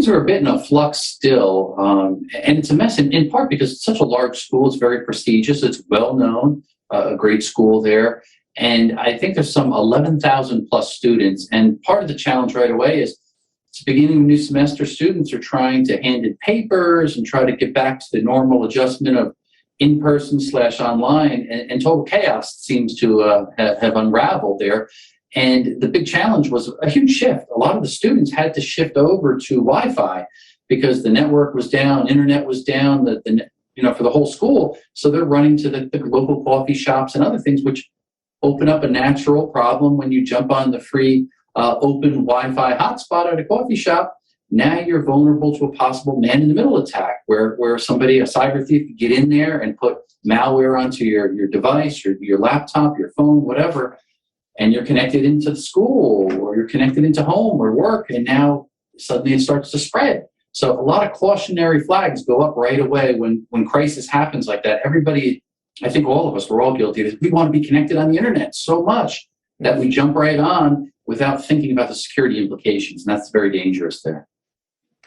things are a bit in a flux still, and it's a mess in part because it's such a large school. It's very prestigious. It's well known, a great school there. And I think there's some 11,000 plus students. And part of the challenge right away is it's the beginning of new semester. Students are trying to hand in papers and try to get back to the normal adjustment of in-person / online, and total chaos seems to have unraveled there. And the big challenge was a huge shift. A lot of the students had to shift over to Wi-Fi because the network was down, internet was down, for the whole school. So they're running to the local coffee shops and other things, which open up a natural problem when you jump on the free open Wi-Fi hotspot at a coffee shop. Now you're vulnerable to a possible man-in-the-middle attack where somebody, a cyber thief, could get in there and put malware onto your device, your laptop, your phone, whatever, and you're connected into the school or you're connected into home or work, and now suddenly it starts to spread. So a lot of cautionary flags go up right away when crisis happens like that. Everybody, I think all of us, we're all guilty of this. We want to be connected on the internet so much that we jump right on without thinking about the security implications, and that's very dangerous there.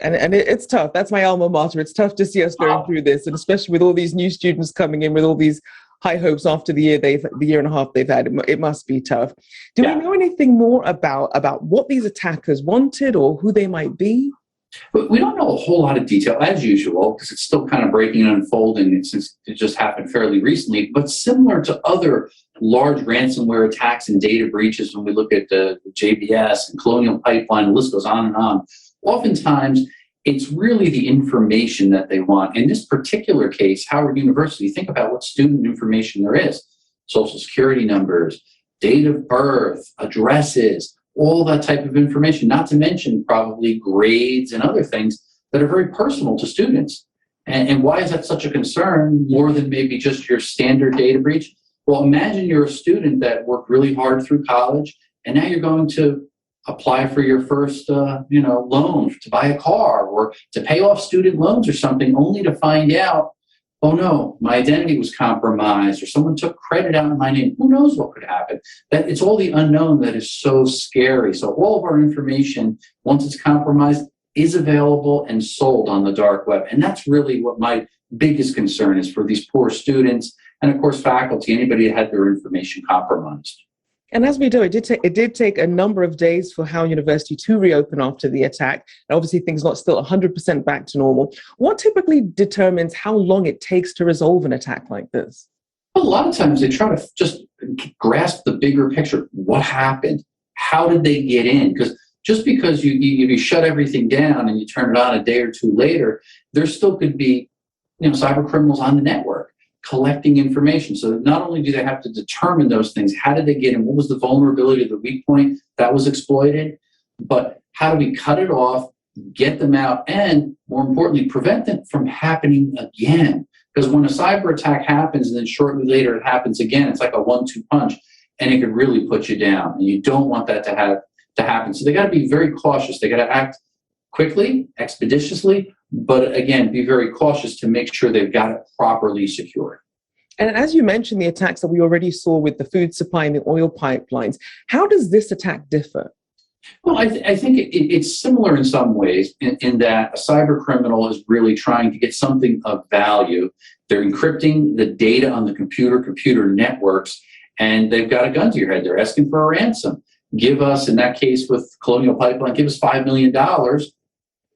And it's tough. That's my alma mater. It's tough to see us going through this, and especially with all these new students coming in with all these high hopes after the year and a half they've had. It must be tough. Do we know anything more about what these attackers wanted or who they might be? We don't know a whole lot of detail, as usual, because it's still kind of breaking and unfolding since it just happened fairly recently. But similar to other large ransomware attacks and data breaches, when we look at the JBS and Colonial Pipeline, the list goes on and on, oftentimes it's really the information that they want. In this particular case, Howard University, think about what student information there is. Social security numbers, date of birth, addresses, all that type of information, not to mention probably grades and other things that are very personal to students. And why is that such a concern more than maybe just your standard data breach? Well, imagine you're a student that worked really hard through college, and now you're going to apply for your first loan to buy a car or to pay off student loans or something, only to find out, oh no, my identity was compromised or someone took credit out of my name. Who knows what could happen? That it's all the unknown that is so scary. So all of our information, once it's compromised, is available and sold on the dark web. And that's really what my biggest concern is for these poor students and, of course, faculty, anybody that had their information compromised. And as we know, it did take a number of days for Howard University to reopen after the attack. And obviously, things not still 100% back to normal. What typically determines how long it takes to resolve an attack like this? Well, a lot of times they try to just grasp the bigger picture. What happened? How did they get in? Because just because you shut everything down and you turn it on a day or two later, there still could be cyber criminals on the network collecting information. So not only do they have to determine those things, how did they get in? What was the vulnerability of the weak point that was exploited? But how do we cut it off, get them out, and more importantly, prevent them from happening again? Because when a cyber attack happens and then shortly later it happens again, it's like a 1-2 punch, and it could really put you down. And you don't want that to happen. So they got to be very cautious. They got to act quickly, expeditiously, but again, be very cautious to make sure they've got it properly secured. And as you mentioned, the attacks that we already saw with the food supply and the oil pipelines, how does this attack differ? Well, I think it's similar in some ways in that a cyber criminal is really trying to get something of value. They're encrypting the data on the computer networks, and they've got a gun to your head. They're asking for a ransom. Give us, in that case with Colonial Pipeline, give us $5 million,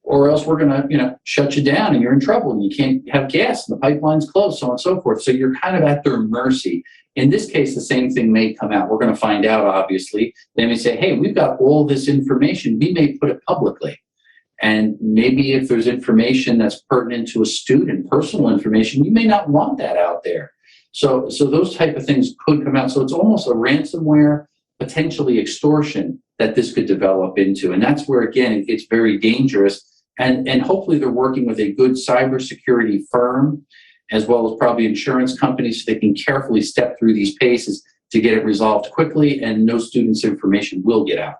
or else we're going to shut you down and you're in trouble and you can't have gas and the pipeline's closed, so on and so forth. So you're kind of at their mercy. In this case, the same thing may come out. We're going to find out, obviously. They may say, hey, we've got all this information. We may put it publicly. And maybe if there's information that's pertinent to a student, personal information, you may not want that out there. So those type of things could come out. So it's almost a ransomware, potentially extortion that this could develop into. And that's where, again, it gets very dangerous. And hopefully they're working with a good cybersecurity firm, as well as probably insurance companies, so they can carefully step through these paces to get it resolved quickly, and no students' information will get out there.